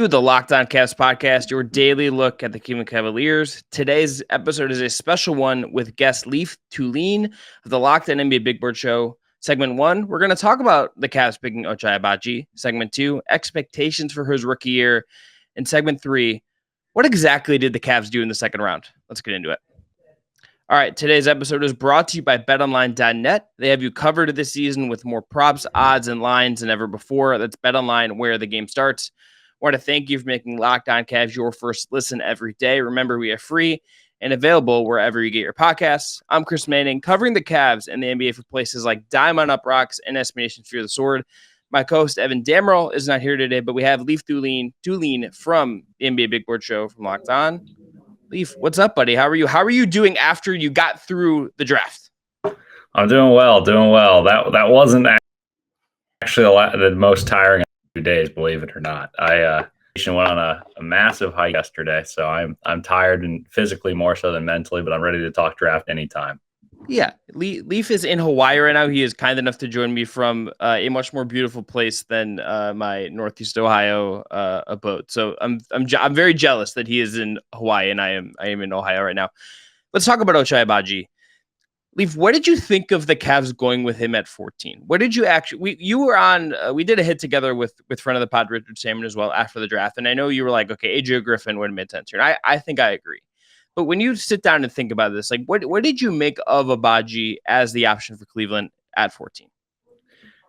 The Locked On Cavs podcast, your daily look at the Cleveland Cavaliers. Today's episode is a special one with guest Leif, Thulin of the Locked On NBA Big Board Show. Segment 1, we're going to talk about the Cavs picking Ochai Agbaji. Segment 2, expectations for his rookie year. And segment 3, what exactly did the Cavs do in the second round? Let's get into it. All right, today's episode is brought to you by BetOnline.net. They have you covered this season with more props, odds, and lines than ever before. That's BetOnline, where the game starts. I want to thank you for making Locked On Cavs your first listen every day. Remember, we are free and available wherever you get your podcasts. I'm Chris Manning, covering the Cavs and the NBA for places like Diamond UPROXX and SB Nation's Fear the Sword. My co-host, Evan Damrell, is not here today, but we have Leif Thulin from the NBA Big Board Show from Locked On. Leif, what's up, buddy? How are you? How are you doing after you got through the draft? I'm doing well. That wasn't actually the most tiring 2 days, believe it or not. I went on a massive hike yesterday, so I'm tired and physically more so than mentally, but I'm ready to talk draft anytime. Yeah, Leif is in Hawaii right now. He is kind enough to join me from a much more beautiful place than my Northeast Ohio abode. So I'm very jealous that he is in Hawaii and I am in Ohio right now. Let's talk about Ochai Agbaji. Leif, what did you think of the Cavs going with him at 14? What did you actually? You were on. We did a hit together with friend of the pod, Richard Salmon, as well after the draft, and I know you were like, okay, AJ Griffin would have made sense here. And I think I agree. But when you sit down and think about this, like, what did you make of Agbaji as the option for Cleveland at 14?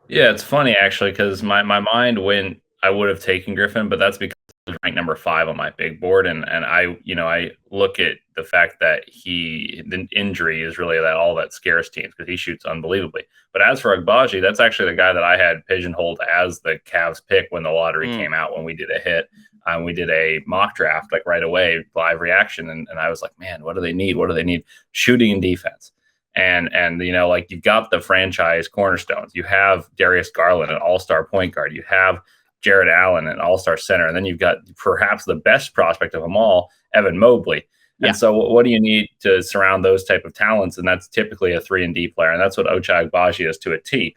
Yeah, it's funny actually because my mind went. I would have taken Griffin, but that's because he was ranked number 5 on my big board, and I look at the fact that the injury is really all that scares teams because he shoots unbelievably. But as for Agbaji, that's actually the guy that I had pigeonholed as the Cavs pick when the lottery came out, when we did a hit. We did a mock draft like right away, live reaction, and I was like, man, what do they need? What do they need? Shooting and defense. And like you've got the franchise cornerstones. You have Darius Garland, an all-star point guard. You have Jared Allen, an all-star center. And then you've got perhaps the best prospect of them all, Evan Mobley. And so what do you need to surround those type of talents? And that's typically a 3-and-D player. And that's what Ochai Agbaji is to a T.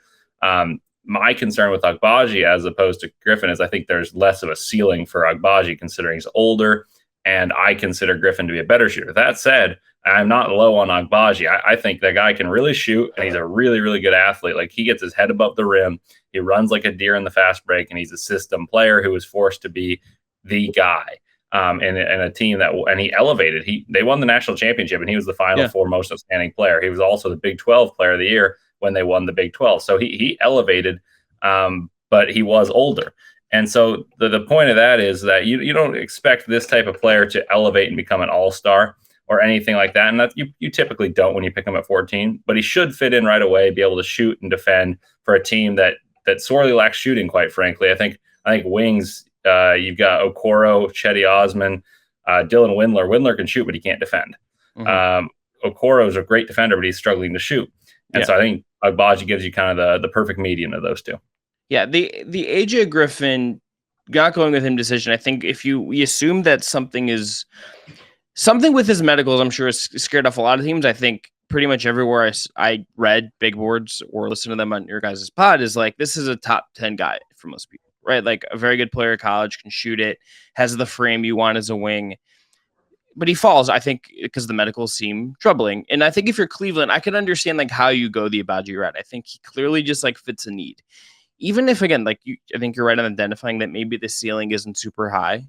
My concern with Agbaji as opposed to Griffin is I think there's less of a ceiling for Agbaji considering he's older, and I consider Griffin to be a better shooter. That said, I'm not low on Agbaji. I think that guy can really shoot, and he's a really, really good athlete. Like, he gets his head above the rim. He runs like a deer in the fast break, and he's a system player who was forced to be the guy. And a team and he elevated. They won the national championship, and he was the Final Four most outstanding player. He was also the Big 12 player of the year when they won the Big 12. So he elevated, but he was older. And so the point of that is that you don't expect this type of player to elevate and become an all-star or anything like that. And that you typically don't when you pick him at 14, but he should fit in right away, be able to shoot and defend for a team that sorely lacks shooting, quite frankly. I think wings, you've got Okoro, Chetty Osman, Dylan Windler. Windler can shoot, but he can't defend. Okoro is a great defender, but he's struggling to shoot. And so I think Agbaji gives you kind of the perfect median of those two. Yeah, the AJ Griffin not going with him decision, I think if we assume that something with his medicals, I'm sure is scared off a lot of teams. I think pretty much everywhere I read big boards or listen to them on your guys' pod is like, this is a top 10 guy for most people, right? Like a very good player at college, can shoot it, has the frame you want as a wing. But he falls, I think, because the medicals seem troubling. And I think if you're Cleveland, I can understand like how you go the Agbaji route. I think he clearly just like fits a need. Even if, again, I think you're right on identifying that maybe the ceiling isn't super high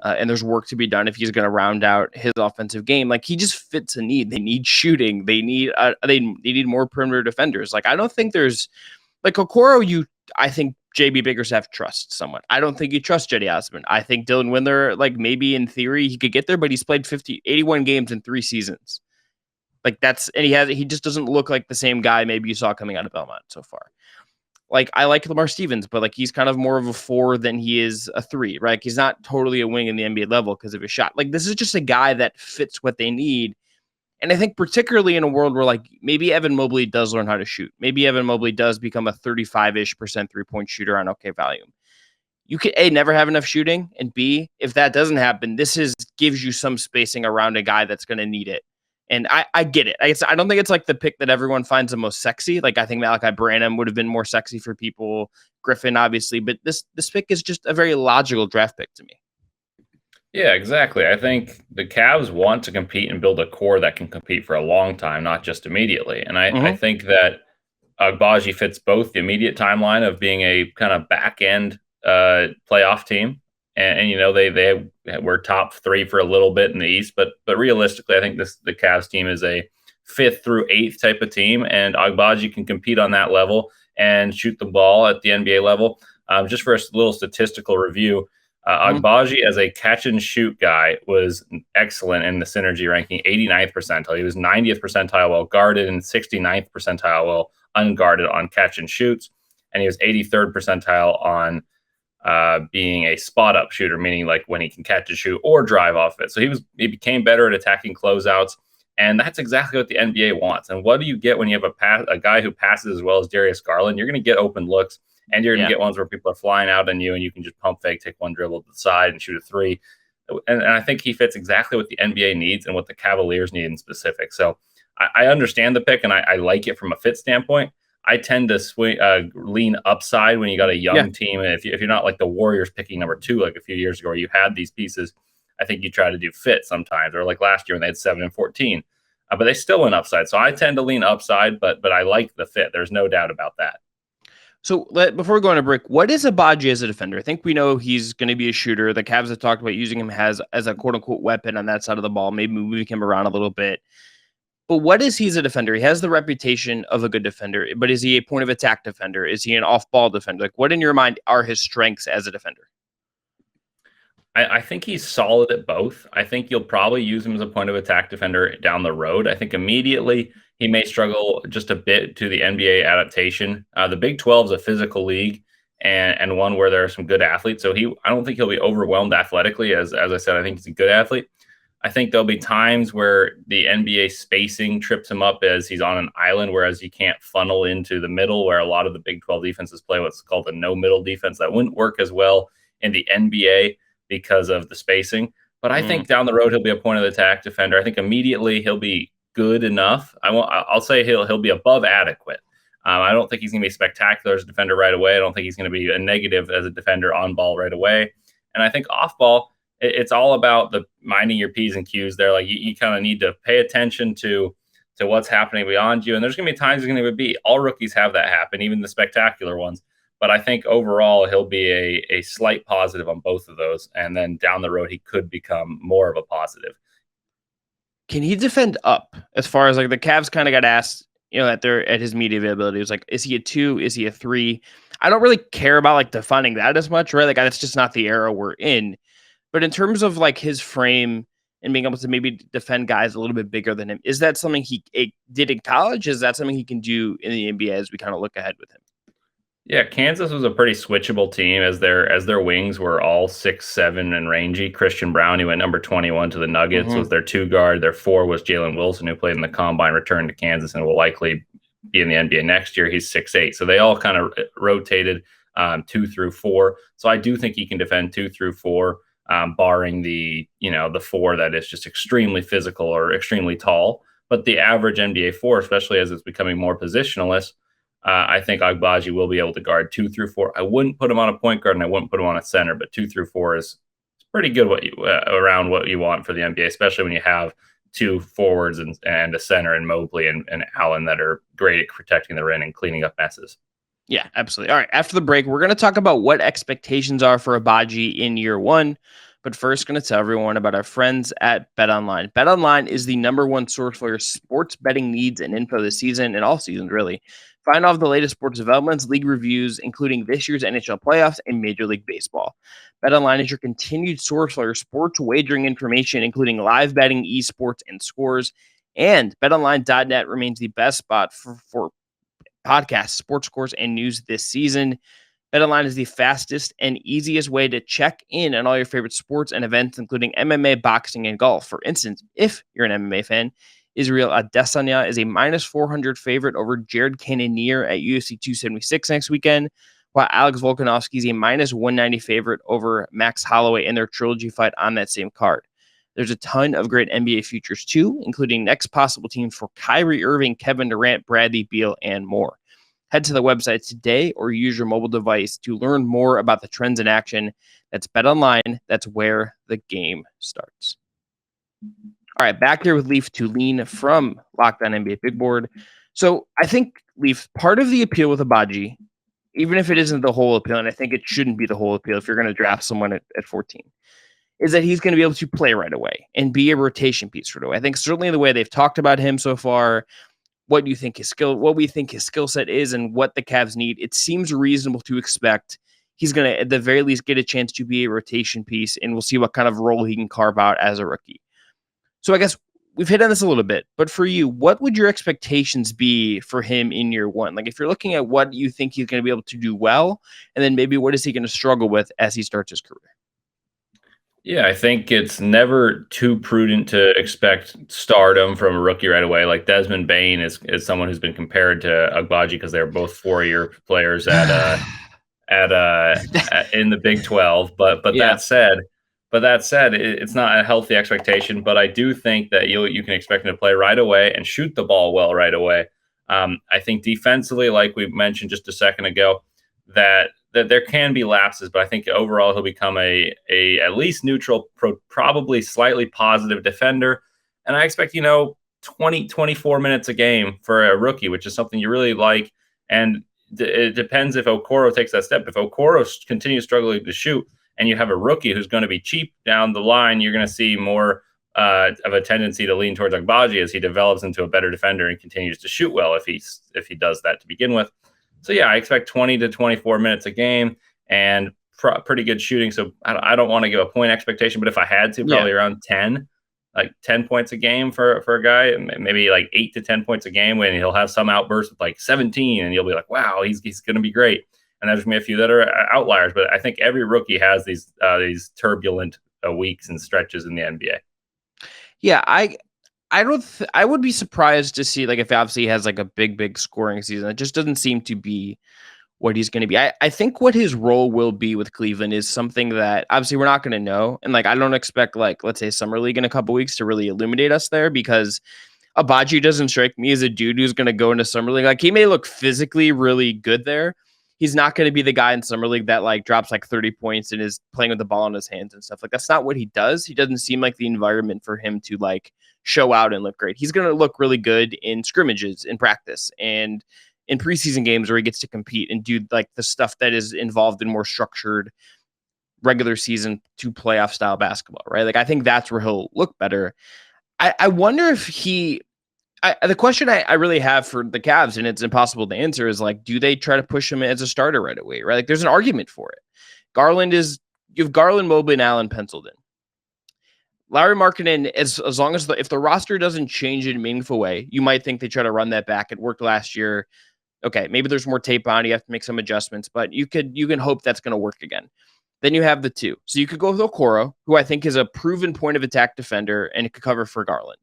and there's work to be done if he's going to round out his offensive game. Like, he just fits a need. They need shooting. They need more perimeter defenders. Like, I don't think there's like Okoro. I think JB Bickerstaff trusts someone. I don't think you trust Chetty Osman. I think Dylan Windler, like, maybe in theory he could get there, but he's played 81 games in 3 seasons. Like, he just doesn't look like the same guy maybe you saw coming out of Belmont so far. Like, I like Lamar Stevens, but like, he's kind of more of a 4 than he is a 3, right? Like, he's not totally a wing in the NBA level because of his shot. Like, this is just a guy that fits what they need. And I think particularly in a world where like maybe Evan Mobley does learn how to shoot. Maybe Evan Mobley does become a 35-ish% 3-point shooter on okay volume. You could A, never have enough shooting, and B, if that doesn't happen, gives you some spacing around a guy that's going to need it. And I get it. I don't think it's like the pick that everyone finds the most sexy. Like I think Malachi Branham would have been more sexy for people. Griffin, obviously, but this pick is just a very logical draft pick to me. Yeah, exactly. I think the Cavs want to compete and build a core that can compete for a long time, not just immediately. And I think that Agbaji fits both the immediate timeline of being a kind of back end playoff team, and they were top three for a little bit in the East, but realistically, I think the Cavs team is a fifth through eighth type of team, and Agbaji can compete on that level and shoot the ball at the NBA level. Just for a little statistical review. Agbaji as a catch and shoot guy was excellent in the synergy ranking, 89th percentile. He was 90th percentile well guarded and 69th percentile well unguarded on catch and shoots. And he was 83rd percentile on being a spot up shooter, meaning like when he can catch and shoot or drive off it. So he became better at attacking closeouts. And that's exactly what the NBA wants. And what do you get when you have a guy who passes as well as Darius Garland? You're going to get open looks. And you're going to get ones where people are flying out on you and you can just pump fake, take one dribble to the side and shoot a three. And I think he fits exactly what the NBA needs and what the Cavaliers need in specific. So I understand the pick and I like it from a fit standpoint. I tend to lean upside when you got a young team. And if you're not like the Warriors picking number 2, like a few years ago, where you had these pieces, I think you try to do fit sometimes, or like last year when they had 7 and 14, but they still went upside. So I tend to lean upside, but I like the fit. There's no doubt about that. So before we go on a break, what is Agbaji as a defender? I think we know he's going to be a shooter. The Cavs have talked about using him as a quote unquote weapon on that side of the ball, maybe moving him around a little bit. But what is he as a defender? He has the reputation of a good defender, but is he a point of attack defender? Is he an off ball defender? Like what in your mind are his strengths as a defender? I think he's solid at both. I think you'll probably use him as a point of attack defender down the road. I think immediately he may struggle just a bit to the NBA adaptation. The Big 12 is a physical league and one where there are some good athletes. So I don't think he'll be overwhelmed athletically. As I said, I think he's a good athlete. I think there'll be times where the NBA spacing trips him up as he's on an island, whereas he can't funnel into the middle, where a lot of the Big 12 defenses play what's called a no middle defense. That wouldn't work as well in the NBA because of the spacing. But I think down the road, he'll be a point of attack defender. I think immediately he'll be good enough. I'll say he'll be above adequate. I don't think he's going to be spectacular as a defender right away. I don't think he's going to be a negative as a defender on ball right away. And I think off ball, it's all about the minding your P's and Q's there. Like you kind of need to pay attention to what's happening beyond you. And there's going to be times it's going to be all rookies have that happen, even the spectacular ones. But I think overall he'll be a slight positive on both of those. And then down the road, he could become more of a positive. Can he defend up as far as like the Cavs kind of got asked, at his media availability? It was like, is he a 2? Is he a 3? I don't really care about like defining that as much, right? Like that's just not the era we're in. But in terms of like his frame and being able to maybe defend guys a little bit bigger than him, is that something he did in college? Is that something he can do in the NBA as we kind of look ahead with him? Yeah, Kansas was a pretty switchable team as their wings were all 6'7" and rangy. Christian Brown, who went number 21 to the Nuggets, was their 2 guard. Their 4 was Jalen Wilson, who played in the Combine, returned to Kansas, and will likely be in the NBA next year. He's 6'8". So they all kind of rotated 2 through 4. So I do think he can defend 2 through 4, barring the 4 that is just extremely physical or extremely tall. But the average NBA 4, especially as it's becoming more positionalist, I think Agbaji will be able to guard 2 through 4. I wouldn't put him on a point guard and I wouldn't put him on a center, but 2 through 4 is pretty good around what you want for the NBA, especially when you have 2 forwards and a center in Mobley and Allen that are great at protecting the rim and cleaning up messes. Yeah, absolutely. All right. After the break, we're going to talk about what expectations are for Agbaji in year 1. But first, going to tell everyone about our friends at BetOnline. BetOnline is the #1 source for your sports betting needs and info this season and all seasons, really. Find all of the latest sports developments, league reviews, including this year's NHL playoffs and Major League Baseball. BetOnline is your continued source for your sports wagering information, including live betting, esports, and scores. And BetOnline.net remains the best spot for podcasts, sports scores, and news this season. BetOnline is the fastest and easiest way to check in on all your favorite sports and events, including MMA, boxing, and golf. For instance, if you're an MMA fan, Israel Adesanya is a -400 favorite over Jared Cannonier at UFC 276 next weekend, while Alex Volkanovski is a -190 favorite over Max Holloway in their trilogy fight on that same card. There's a ton of great NBA futures too, including next possible teams for Kyrie Irving, Kevin Durant, Bradley Beal, and more. Head to the website today or use your mobile device to learn more about the trends in action. That's BetOnline. That's where the game starts. All right, back here with Leif Thulin from Locked On NBA Big Board. So I think, Leif, part of the appeal with Agbaji, even if it isn't the whole appeal, and I think it shouldn't be the whole appeal if you're going to draft someone at 14, is that he's going to be able to play right away and be a rotation piece right away. I think certainly the way they've talked about him so far, what we think his skill set is and what the Cavs need, it seems reasonable to expect he's going to at the very least get a chance to be a rotation piece, and we'll see what kind of role he can carve out as a rookie. So I guess we've hit on this a little bit, but for you, what would your expectations be for him in year one? Like if you're looking at what you think he's going to be able to do well, and then maybe what is he going to struggle with as he starts his career? Yeah, I think it's never too prudent to expect stardom from a rookie right away. Like Desmond Bane is someone who's been compared to Agbaji because they're both 4-year players at in the Big 12. But Yeah. that said, it's not a healthy expectation. But I do think that you can expect him to play right away and shoot the ball well right away. I think defensively, like we mentioned just a second ago, that there can be lapses, but I think overall he'll become a at least neutral, probably slightly positive defender. And I expect, 20, 24 minutes a game for a rookie, which is something you really like. And it depends if Okoro takes that step. If Okoro continues struggling to shoot and you have a rookie who's going to be cheap down the line, you're going to see more of a tendency to lean towards Agbaji as he develops into a better defender and continues to shoot well if he does that to begin with. So, yeah, I expect 20 to 24 minutes a game and pretty good shooting. So I don't want to give a point expectation, but if I had to, probably around 10, like 10 points a game for a guy, maybe like 8 to 10 points a game when he'll have some outburst with like 17 and you'll be like, wow, he's going to be great. And there's going to be a few that are outliers, but I think every rookie has these turbulent weeks and stretches in the NBA. Yeah, I would be surprised to see, like, if obviously he has like a big scoring season. It just doesn't seem to be what he's going to be. I think what his role will be with Cleveland is something that obviously we're not going to know. And like, I don't expect, like, let's say Summer League in a couple weeks to really illuminate us there, because Agbaji doesn't strike me as a dude who's going to go into Summer League. Like, he may look physically really good there. He's not going to be the guy in Summer League that like drops like 30 points and is playing with the ball in his hands and stuff. Like, that's not what he does. He doesn't seem like the environment for him to like show out and look great. He's going to look really good in scrimmages, in practice, and in preseason games where he gets to compete and do like the stuff that is involved in more structured regular season to playoff style basketball, right? Like, I think that's where he'll look better. I wonder if the question I really have for the Cavs, and it's impossible to answer, is like, do they try to push him as a starter right away, right? Like, there's an argument for it. You have Garland, Mobley, and Allen penciled in. Larry Markkinen, as long as if the roster doesn't change in a meaningful way, you might think they try to run that back. It worked last year. Okay, maybe there's more tape on. You have to make some adjustments, but you can hope that's going to work again. Then you have the two. So you could go with Okoro, who I think is a proven point of attack defender and it could cover for Garland.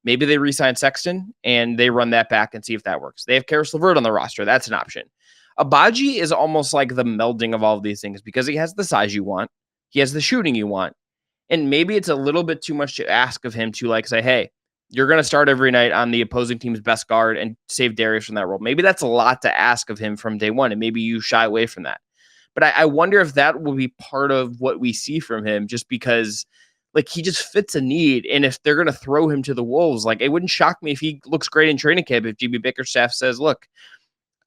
Maybe they re-sign Sexton and they run that back and see if that works. They have Karis LeVert on the roster. That's an option. Agbaji is almost like the melding of all of these things because he has the size you want. He has the shooting you want. And maybe it's a little bit too much to ask of him to like say, hey, you're going to start every night on the opposing team's best guard and save Darius from that role. Maybe that's a lot to ask of him from day one, and maybe you shy away from that. But I wonder if that will be part of what we see from him, just because like he just fits a need. And if they're going to throw him to the wolves, like it wouldn't shock me if he looks great in training camp. If GB Bickerstaff says, look,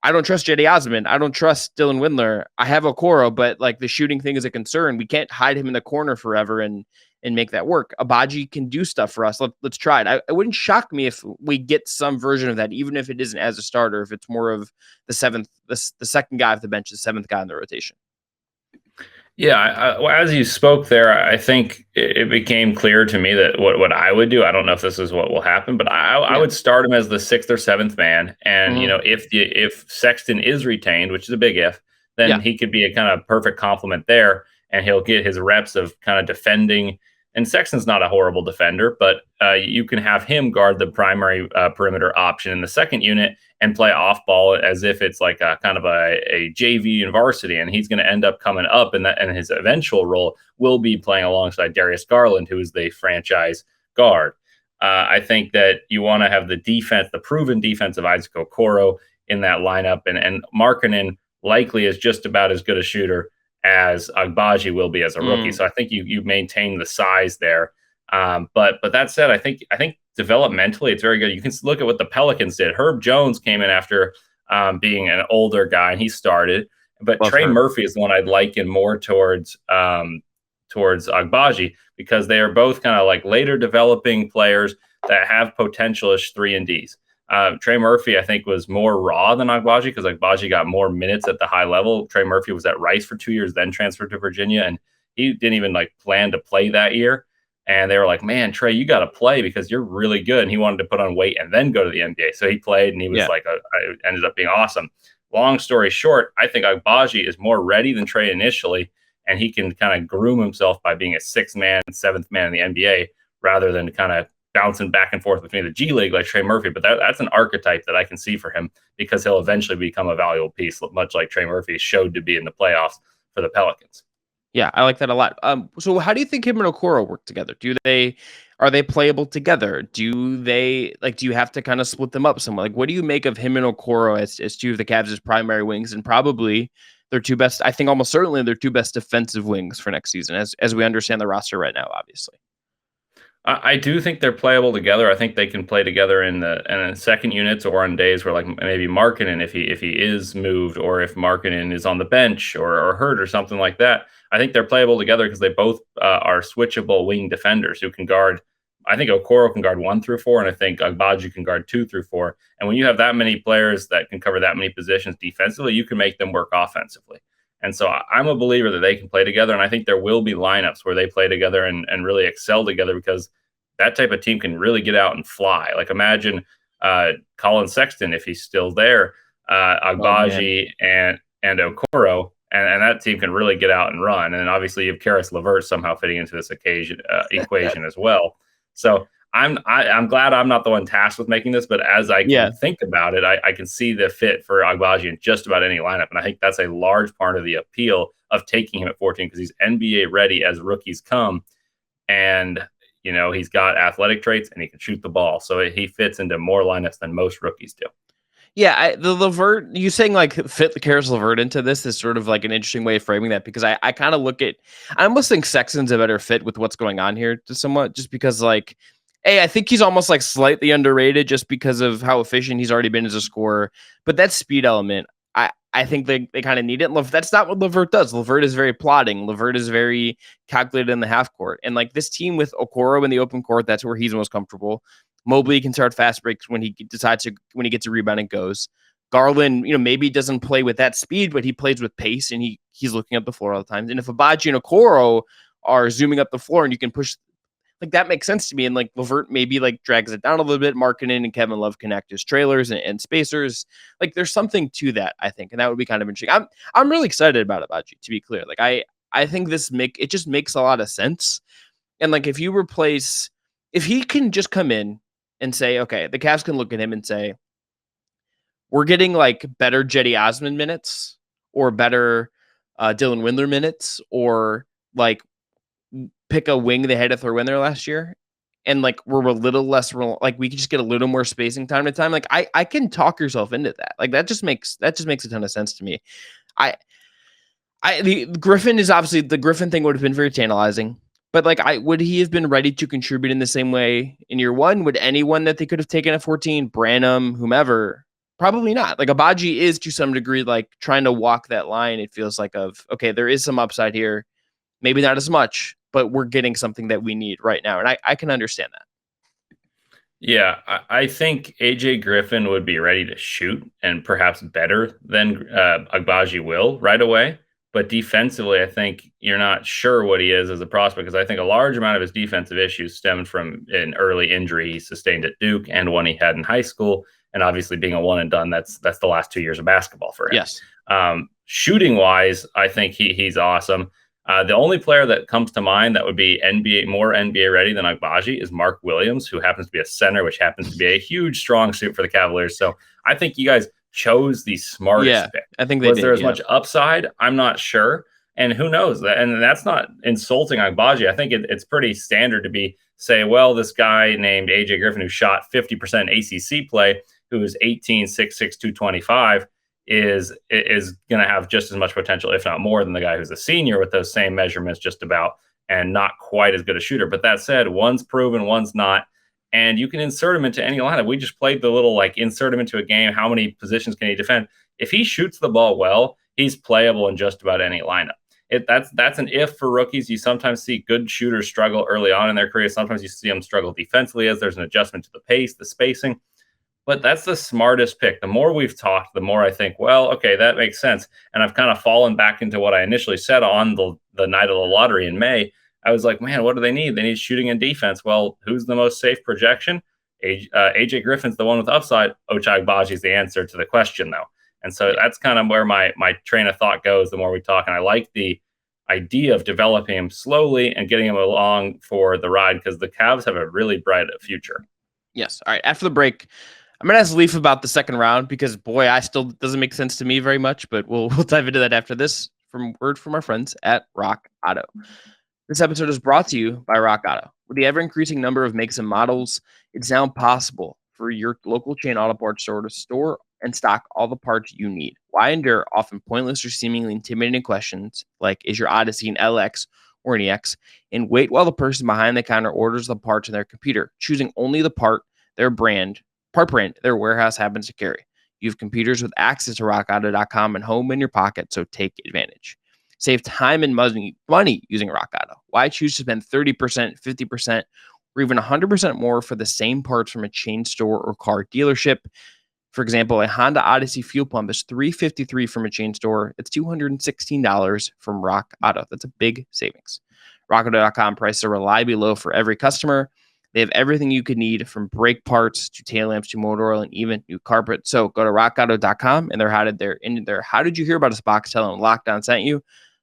I don't trust Cedi Osman. I don't trust Dylan Windler. I have Okoro, but like the shooting thing is a concern. We can't hide him in the corner forever and make that work. Agbaji can do stuff for us. Let's try it. It wouldn't shock me if we get some version of that, even if it isn't as a starter, if it's more of the second guy off the bench, the seventh guy in the rotation. Yeah, as you spoke there, I think it became clear to me that what I would do, I don't know if this is what will happen, but I would start him as the sixth or seventh man. And, if Sexton is retained, which is a big if, then he could be a kind of perfect complement there. And he'll get his reps of kind of defending And Sexton's not a horrible defender, but you can have him guard the primary perimeter option in the second unit and play off ball as if it's like a kind of a JV and varsity, and he's going to end up coming up, and his eventual role will be playing alongside Darius Garland, who is the franchise guard. I think that you want to have the defense, the proven defense of Isaac Okoro in that lineup, and Markkanen likely is just about as good a shooter as Agbaji will be as a rookie. So I think you maintain the size there. But that said, I think developmentally it's very good. You can look at what the Pelicans did. Herb Jones came in after being an older guy, and he started. But Trey Murphy is the one I'd liken more towards Agbaji, because they are both kind of like later developing players that have potential as 3-and-Ds. Trey Murphy, I think, was more raw than Agbaji, because Agbaji got more minutes at the high level. Trey Murphy was at Rice for 2 years, then transferred to Virginia, and he didn't even plan to play that year. And they were like, man, Trey, you got to play because you're really good. And he wanted to put on weight and then go to the NBA. So he played, and he was ended up being awesome. Long story short, I think Agbaji is more ready than Trey initially, and he can kind of groom himself by being a sixth man, seventh man in the NBA, rather than kind of bouncing back and forth between the G League like Trey Murphy. But that's an archetype that I can see for him, because he'll eventually become a valuable piece, much like Trey Murphy showed to be in the playoffs for the Pelicans. Yeah, I like that a lot. So how do you think him and Okoro work together? Are they playable together? Do you have to kind of split them up somewhere? Like, what do you make of him and Okoro as two of the Cavs' primary wings, and probably their two best, I think almost certainly their two best defensive wings for next season, as we understand the roster right now, obviously. I do think they're playable together. I think they can play together in the second units, or on days where, like, maybe Markkanen, if he is moved, or if Markkanen is on the bench or hurt or something like that. I think they're playable together because they both are switchable wing defenders who can guard. I think Okoro can guard 1 through 4, and I think Agbaji can guard 2 through 4. And when you have that many players that can cover that many positions defensively, you can make them work offensively. And so I'm a believer that they can play together, and I think there will be lineups where they play together and really excel together, because that type of team can really get out and fly. Like, imagine Colin Sexton, if he's still there, Agbaji and Okoro, and that team can really get out and run. And then obviously you have Karis LeVert somehow fitting into this equation as well. So I'm glad I'm not the one tasked with making this, but as I can think about it, I can see the fit for Agbaji in just about any lineup. And I think that's a large part of the appeal of taking him at 14, because he's NBA ready as rookies come. And, you know, he's got athletic traits and he can shoot the ball. So he fits into more lineups than most rookies do. Yeah, the LeVert, you saying like fit the Karis LeVert into this is sort of like an interesting way of framing that, because I kind of look at, I almost think Sexton's a better fit with what's going on here to somewhat, just because, like, I think he's almost like slightly underrated just because of how efficient he's already been as a scorer. But that speed element, I think they kind of need it. That's not what LeVert does. LeVert is very plotting. LeVert is very calculated in the half court. And like this team with Okoro in the open court, that's where he's most comfortable. Mobley can start fast breaks when he gets a rebound and goes. Garland, maybe doesn't play with that speed, but he plays with pace, and he's looking up the floor all the time. And if Agbaji and Okoro are zooming up the floor and you can push, like, that makes sense to me. And like LeVert maybe like drags it down a little bit. Markkanen and Kevin Love connect as trailers and spacers. Like, there's something to that, I think, and that would be kind of interesting. I'm really excited about Agbaji, to be clear. Like, I think it just makes a lot of sense. And like, if he can just come in and say, okay, the Cavs can look at him and say, we're getting like better Cedi Osman minutes, or better Dylan Windler minutes, or like pick a wing they had to throw in there last year, and like we're a little less, like we could just get a little more spacing time to time. Like I can talk yourself into that. Like that just makes a ton of sense to me. The Griffin is obviously, the Griffin thing would have been very tantalizing. But like, would he have been ready to contribute in the same way in year one? Would anyone that they could have taken at 14, Branham, whomever? Probably not. Like, Agbaji is to some degree like trying to walk that line. It feels like of, okay, there is some upside here, maybe not as much, but we're getting something that we need right now, and I can understand that. Yeah, I think AJ Griffin would be ready to shoot, and perhaps better than Agbaji will right away. But defensively, I think you're not sure what he is as a prospect, because I think a large amount of his defensive issues stemmed from an early injury he sustained at Duke and one he had in high school. And obviously being a one and done, that's the last 2 years of basketball for him. Yes. Shooting wise, I think he's awesome. The only player that comes to mind that would be more NBA ready than Agbaji is Mark Williams, who happens to be a center, which happens to be a huge strong suit for the Cavaliers. So I think you guys chose the smartest pick. I think they Was did, there as much upside? I'm not sure. And who knows? And that's not insulting Agbaji. I think it's pretty standard to say, well, this guy named AJ Griffin, who shot 50% ACC play, who is 18, 6'6", 225, is going to have just as much potential, if not more, than the guy who's a senior with those same measurements just about, and not quite as good a shooter. But that said, one's proven, one's not. And you can insert him into any lineup. We just played the little insert him into a game. How many positions can he defend? If he shoots the ball well, he's playable in just about any lineup. That's an if for rookies. You sometimes see good shooters struggle early on in their career. Sometimes you see them struggle defensively as there's an adjustment to the pace, the spacing. But that's the smartest pick. The more we've talked, the more I think, well, okay, that makes sense. And I've kind of fallen back into what I initially said on the night of the lottery in May. I was like, man, what do they need? They need shooting and defense. Well, who's the most safe projection? AJ Griffin's the one with upside. Ochai Agbaji is the answer to the question, though. And so that's kind of where my train of thought goes the more we talk. And I like the idea of developing him slowly and getting him along for the ride, because the Cavs have a really bright future. Yes. All right. After the break, I'm going to ask Leif about the second round, because, boy, I still doesn't make sense to me very much, but we'll dive into that after this word from our friends at Rock Auto. This episode is brought to you by Rock Auto. With the ever-increasing number of makes and models, it's now possible for your local chain auto parts store to store and stock all the parts you need. Why endure often pointless or seemingly intimidating questions like, is your Odyssey an LX or an EX? And wait while the person behind the counter orders the parts in their computer, choosing only the part brand their warehouse happens to carry. You have computers with access to rockauto.com and home in your pocket, so take advantage. Save time and money using Rock Auto. Why choose to spend 30%, 50%, or even 100% more for the same parts from a chain store or car dealership? For example, a Honda Odyssey fuel pump is $353 from a chain store. It's $216 from Rock Auto. That's a big savings. RockAuto.com prices are reliably low for every customer. They have everything you could need, from brake parts to tail lamps to motor oil and even new carpet. So go to rockauto.com and in their how did you hear about us box? Tell them Locked On sent you.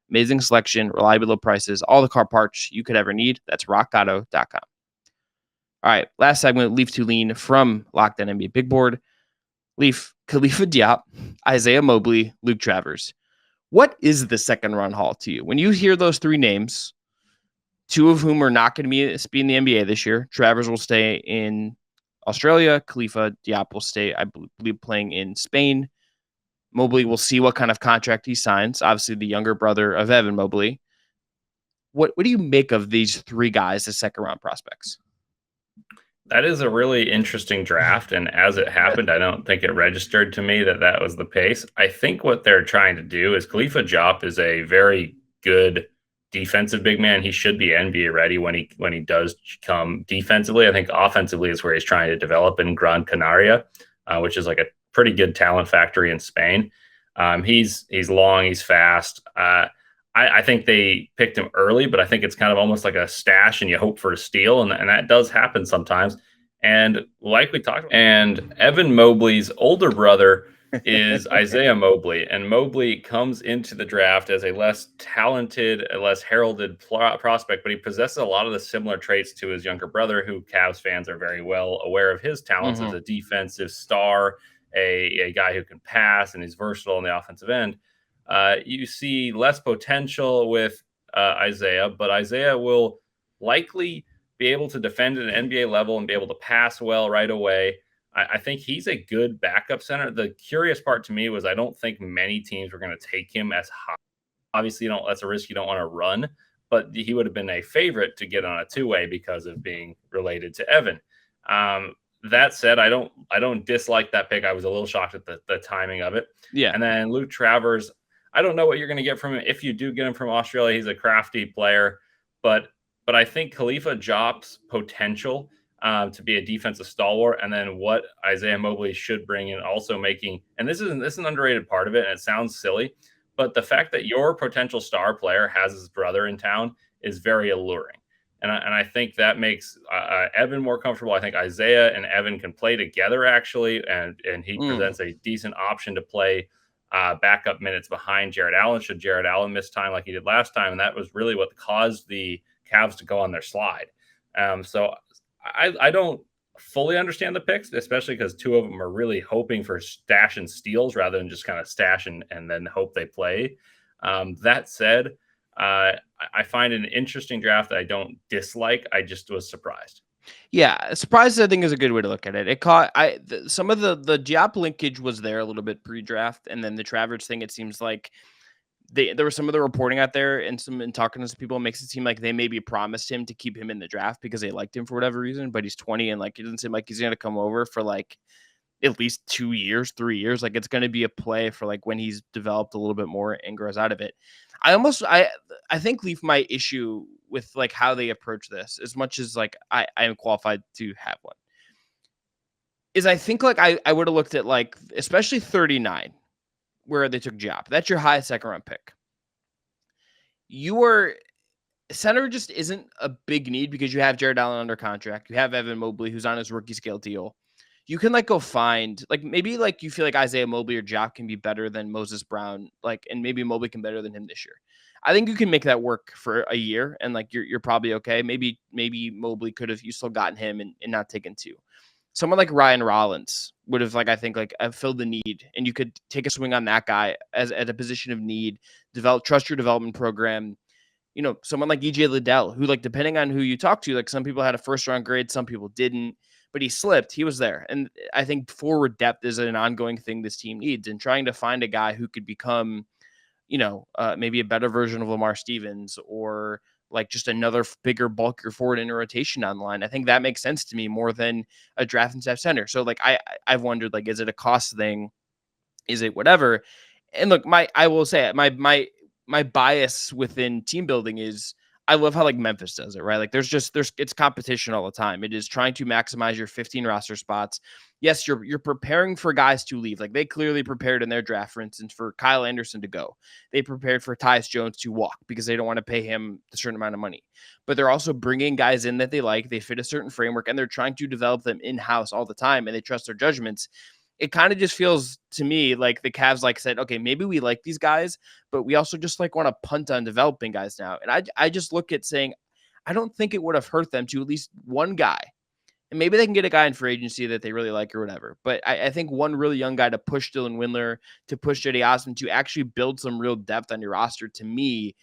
Amazing selection, reliable low prices, all the car parts you could ever need. That's rockauto.com. All right, last segment, Leif Thulin from Locked On NBA Big Board. Leif, Khalifa Diop, Isaiah Mobley, Luke Travers. What is the second round haul to you? When you hear those three names, two of whom are not going to be in the NBA this year. Travers will stay in Australia. Khalifa Diop will stay, I believe, playing in Spain. Mobley, will see what kind of contract he signs. Obviously, the younger brother of Evan Mobley. What do you make of these three guys as second round prospects? That is a really interesting draft. And as it happened, I don't think it registered to me that was the pace. I think what they're trying to do is Khalifa Diop is a very good defensive big man. He should be NBA ready when he does come defensively. I think offensively is where he's trying to develop in Gran Canaria, which is like a pretty good talent factory in Spain. He's long, he's fast. I think they picked him early, but I think it's kind of almost like a stash and you hope for a steal. And that does happen sometimes. And like we talked about, and Evan Mobley's older brother is Isaiah Mobley. And Mobley comes into the draft as a less talented, a less heralded prospect, but he possesses a lot of the similar traits to his younger brother, who Cavs fans are very well aware of his talents as a defensive star, a guy who can pass and is versatile on the offensive end. You see less potential with Isaiah, but Isaiah will likely be able to defend at an NBA level and be able to pass well right away. I think he's a good backup center. The curious part to me was I don't think many teams were going to take him as high. Obviously, that's a risk you don't want to run, but he would have been a favorite to get on a two-way because of being related to Evan. That said, I don't dislike that pick. I was a little shocked at the timing of it. Yeah. And then Luke Travers, I don't know what you're going to get from him. If you do get him from Australia, he's a crafty player, but I think Khalifa Diop's potential to be a defensive stalwart, and then what Isaiah Mobley should bring in, also making, and this is an underrated part of it, and it sounds silly, but the fact that your potential star player has his brother in town is very alluring. And I think that makes Evan more comfortable. I think Isaiah and Evan can play together, actually, and he presents a decent option to play backup minutes behind Jared Allen should Jared Allen miss time like he did last time. And that was really what caused the Cavs to go on their slide. So I don't fully understand the picks, especially because two of them are really hoping for stash and steals rather than just kind of stash and then hope they play. That said, I find an interesting draft that I don't dislike. I just was surprised. Yeah, surprise I think is a good way to look at it. It caught some of the Diop linkage was there a little bit pre-draft, and then the Travers thing. It seems like there was some of the reporting out there and talking to some people makes it seem like they maybe promised him to keep him in the draft because they liked him for whatever reason, but he's 20 and like it doesn't seem like he's going to come over for like at least 2 years, 3 years. Like it's going to be a play for like when he's developed a little bit more and grows out of it. I think Leif my issue with like how they approach this, as much as like I am qualified to have one, is I think like I would have looked at like especially 39 where they took Jop. That's your highest second round pick. Your center just isn't a big need because you have Jared Allen under contract. You have Evan Mobley, who's on his rookie scale deal. You can like go find like maybe like you feel like Isaiah Mobley or Jop can be better than Moses Brown, like, and maybe Mobley can better than him this year. I think you can make that work for a year and like you're probably okay. Maybe Mobley could have you still gotten him and not taken two. Someone like Ryan Rollins would have like I think like filled the need, and you could take a swing on that guy as at a position of need. Trust your development program. You know, someone like EJ Liddell, who like depending on who you talk to, like some people had a first round grade, some people didn't, but he slipped. He was there, and I think forward depth is an ongoing thing this team needs, and trying to find a guy who could become, maybe a better version of Lamar Stevens or like just another bigger, bulkier forward in a rotation down the line. I think that makes sense to me more than a draft and staff center. So like I've wondered like, is it a cost thing? Is it whatever? And look, I will say it, my bias within team building is I love how like Memphis does it, right? Like there's it's competition all the time. It is trying to maximize your 15 roster spots. Yes, you're preparing for guys to leave. Like they clearly prepared in their draft, for instance, for Kyle Anderson to go. They prepared for Tyus Jones to walk because they don't want to pay him a certain amount of money. But they're also bringing guys in that they like. They fit a certain framework, and they're trying to develop them in-house all the time, and they trust their judgments. It kind of just feels to me like the Cavs like said, okay, maybe we like these guys, but we also just like want to punt on developing guys now. And I just look at saying, I don't think it would have hurt them to at least one guy. And maybe they can get a guy in free agency that they really like or whatever. But I think one really young guy to push Dylan Windler, to push Jetty Osman, to actually build some real depth on your roster, to me,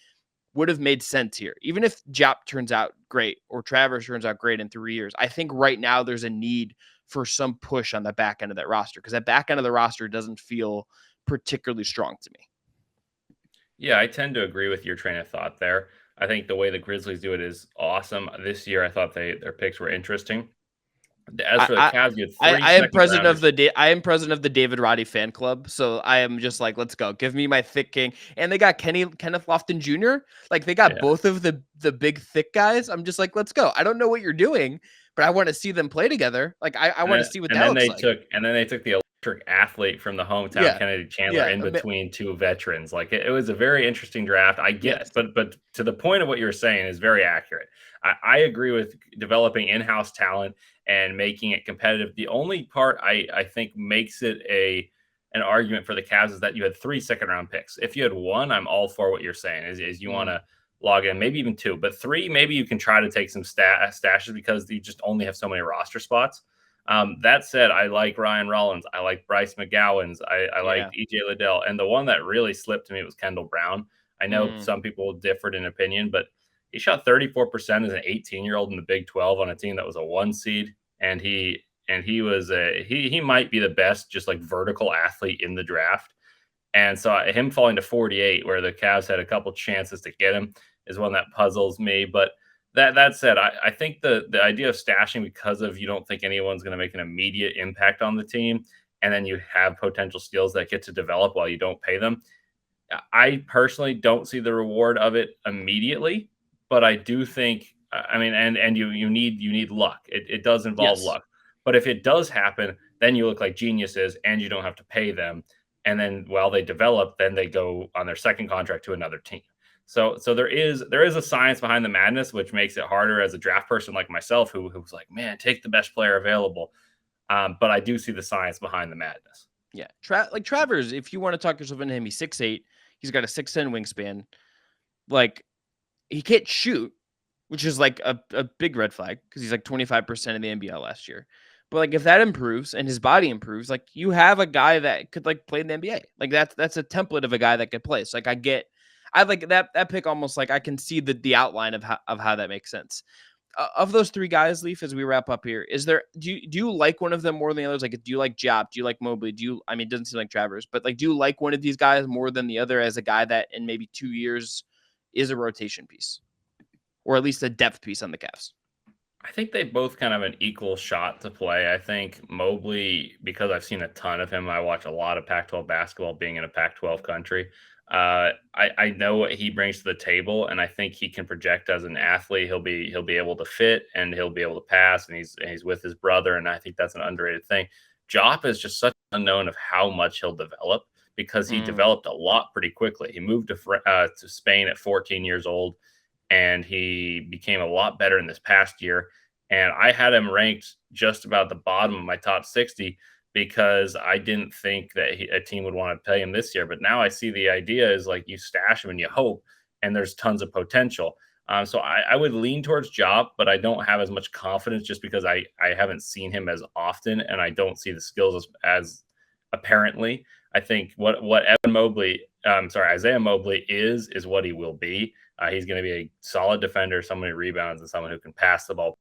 would have made sense here. Even if Jop turns out great or Travers turns out great in 3 years, I think right now there's a need for some push on the back end of that roster because that back end of the roster doesn't feel particularly strong to me. Yeah, I tend to agree with your train of thought there. I think the way the Grizzlies do it is awesome. This year, I thought their picks were interesting. As for the Cavs, you had three I am president rounders. of the David Roddy fan club, so I am just like, let's go. Give me my thick king. And they got Kenneth Lofton Jr. Like they got both of the big thick guys. I'm just like, let's go. I don't know what you're doing, but I want to see them play together. Like I want to see what that looks like. And then they took the electric athlete from the hometown Kennedy Chandler in between two veterans. Like it was a very interesting draft. I get it, but to the point of what you were saying is very accurate. I agree with developing in-house talent and making it competitive. The only part I think makes it an argument for the Cavs is that you had 3 second-round picks. If you had one, I'm all for what you're saying. Is you want to log in, maybe even 2, but 3, maybe you can try to take some stashes because you just only have so many roster spots. That said, I like Ryan Rollins. I like Bryce McGowan's. I like EJ Liddell. And the one that really slipped to me was Kendall Brown. I know some people differed in opinion, but he shot 34% as an 18-year-old in the Big 12 on a team that was a 1 seed. And he was he might be the best just like vertical athlete in the draft. And so him falling to 48 where the Cavs had a couple chances to get him is one that puzzles me. But that said, I think the idea of stashing because of you don't think anyone's going to make an immediate impact on the team, and then you have potential steals that get to develop while you don't pay them. I personally don't see the reward of it immediately, but I do think, I mean, and you need luck. It does involve luck. But if it does happen, then you look like geniuses and you don't have to pay them. And then while they develop, then they go on their second contract to another team. So there is a science behind the madness, which makes it harder as a draft person like myself, who's like, man, take the best player available. But I do see the science behind the madness. Yeah. Like Travers, if you want to talk yourself into him, he's 6'8". He's got a 6'10" wingspan. Like, he can't shoot, which is like a big red flag because he's like 25% of the NBL last year. But like, if that improves and his body improves, like, you have a guy that could like play in the NBA. Like, that's a template of a guy that could play. So like, I like that pick almost. Like, I can see the outline of how that makes sense. Of those three guys, Leif, as we wrap up here, do you like one of them more than the others? Like, do you like Jap? Do you like Mobley? I mean, it doesn't seem like Travers, but like, do you like one of these guys more than the other as a guy that in maybe 2 years is a rotation piece, or at least a depth piece on the Cavs? I think they both kind of an equal shot to play. I think Mobley, because I've seen a ton of him, I watch a lot of Pac-12 basketball being in a Pac-12 country. I know what he brings to the table, and I think he can project as an athlete. He'll be able to fit, and he'll be able to pass, and he's with his brother, and I think that's an underrated thing. Jop is just such an unknown of how much he'll develop because he developed a lot pretty quickly. He moved to Spain at 14 years old, and he became a lot better in this past year. And I had him ranked just about the bottom of my top 60 because I didn't think that a team would want to pay him this year. But now I see the idea is like you stash him and you hope, and there's tons of potential. So I would lean towards Job, but I don't have as much confidence just because I haven't seen him as often, and I don't see the skills as apparently. I think what Isaiah Mobley is what he will be. He's going to be a solid defender, someone who rebounds, and someone who can pass the ball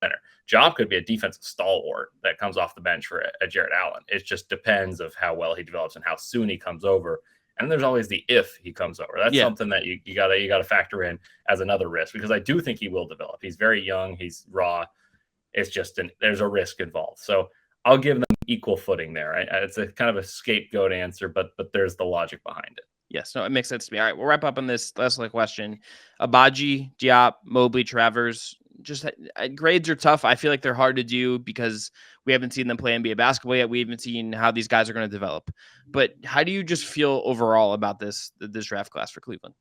better. Job could be a defensive stalwart that comes off the bench for a Jarrett Allen. It just depends of how well he develops and how soon he comes over. And there's always the if he comes over. That's something that you gotta factor in as another risk, because I do think he will develop. He's very young. He's raw. It's just there's a risk involved. So I'll give them equal footing there. It's a kind of a scapegoat answer, but there's the logic behind it. Yes, no, it makes sense to me. All right, we'll wrap up on this last question. Agbaji, Diop, Mobley, Travers. Just grades are tough. I feel like they're hard to do because we haven't seen them play NBA basketball yet. We haven't seen how these guys are going to develop. But how do you just feel overall about this draft class for Cleveland?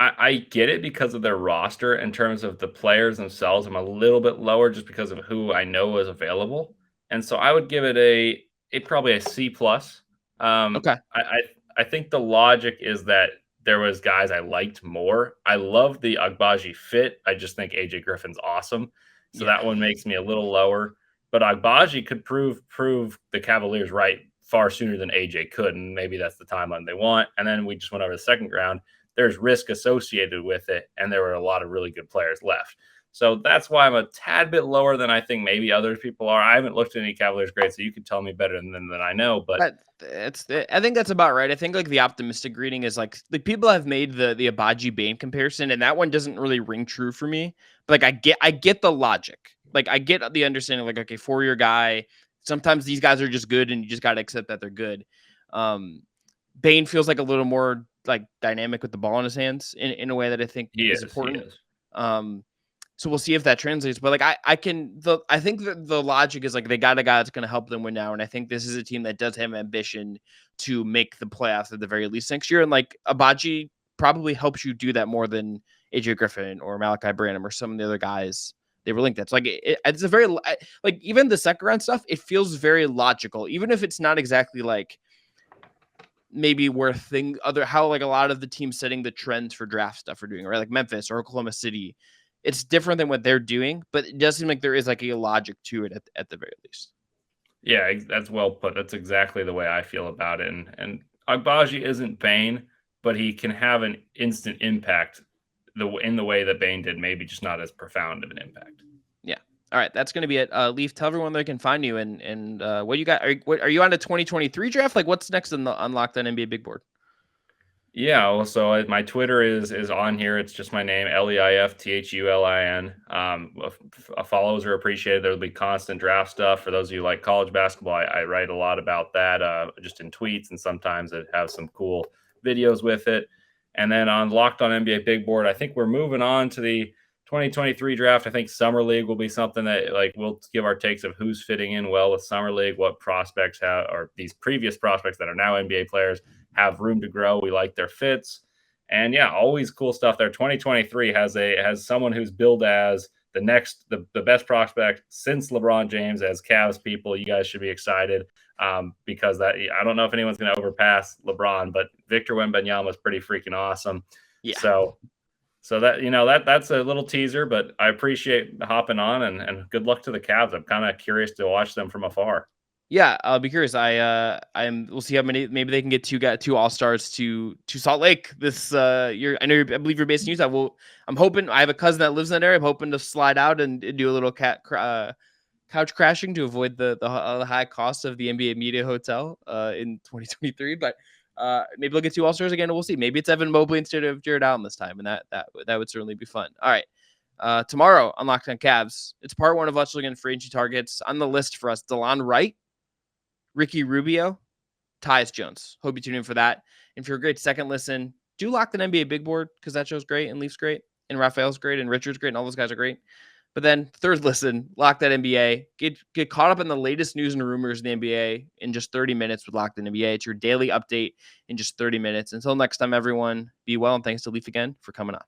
I get it because of their roster. In terms of the players themselves, I'm a little bit lower just because of who I know is available. And so I would give it probably a C plus. Okay. I think the logic is that there was guys I liked more. I love the Agbaji fit. I just think AJ Griffin's awesome. So that one makes me a little lower. But Agbaji could prove the Cavaliers right far sooner than AJ could, and maybe that's the timeline they want. And then we just went over the second round. There's risk associated with it, and there were a lot of really good players left. So that's why I'm a tad bit lower than I think maybe other people are. I haven't looked at any Cavaliers grades, so you can tell me better than I know. But I think that's about right. I think like the optimistic reading is like people have made the Agbaji Bane comparison, and that one doesn't really ring true for me. But like I get the logic. Like I get the understanding. Like, okay, 4-year guy. Sometimes these guys are just good, and you just got to accept that they're good. Bane feels like a little more like dynamic with the ball in his hands in a way that I think is important. So we'll see if that translates. But like I think that the logic is like they got a guy that's going to help them win now, and I think this is a team that does have ambition to make the playoffs at the very least next year. And like Agbaji probably helps you do that more than AJ Griffin or Malachi Branham or some of the other guys they were linked at. So like it's a very like even the second round stuff, it feels very logical, even if it's not exactly like maybe where how like a lot of the teams setting the trends for draft stuff are doing, right? Like Memphis or Oklahoma City. It's different than what they're doing, but it does seem like there is like a logic to it at the very least. Yeah, that's well put. That's exactly the way I feel about it. And Agbaji isn't Bane, but he can have an instant impact in the way that Bane did, maybe just not as profound of an impact. Yeah. All right, that's going to be it. Leif, tell everyone where they can find you and what you got. Are you on a 2023 draft? Like, what's next in the Unlocked on NBA Big Board? Yeah, well, so my Twitter is on here. It's just my name, LeifThulin. Follows are appreciated. There'll be constant draft stuff. For those of you who like college basketball, I write a lot about that just in tweets, and sometimes it has some cool videos with it. And then on Locked on NBA Big Board, I think we're moving on to the 2023 draft. I think Summer League will be something that like we'll give our takes of who's fitting in well with Summer League, what prospects have, or these previous prospects that are now NBA players have room to grow. We like their fits, and yeah, always cool stuff there. 2023 has someone who's billed as the best prospect since LeBron James. As Cavs people, you guys should be excited because that I don't know if anyone's going to overpass LeBron, but Victor Wembanyama was pretty freaking awesome. Yeah. So that that's a little teaser, but I appreciate hopping on and good luck to the Cavs. I'm kind of curious to watch them from afar. Yeah, I'll be curious. We'll see how many. Maybe they can get two All-Stars to Salt Lake this year. I believe you're based in Utah. Well, I'm hoping. I have a cousin that lives in that area. I'm hoping to slide out and do a little couch crashing to avoid the high cost of the NBA Media Hotel in 2023. But maybe they'll get two All-Stars again. We'll see. Maybe it's Evan Mobley instead of Jared Allen this time, and that would certainly be fun. All right. Tomorrow on Locked On Cavs, it's part one of Let's Look at free agency targets. On the list for us, DeLon Wright, Ricky Rubio, Tyus Jones. Hope you tune in for that. And for a great second listen, do Locked On NBA Big Board because that show's great and Leif's great and Raphael's great and Richard's great and all those guys are great. But then third listen, Locked On NBA. Get caught up in the latest news and rumors in the NBA in just 30 minutes with Locked On NBA. It's your daily update in just 30 minutes. Until next time, everyone, be well and thanks to Leif again for coming on.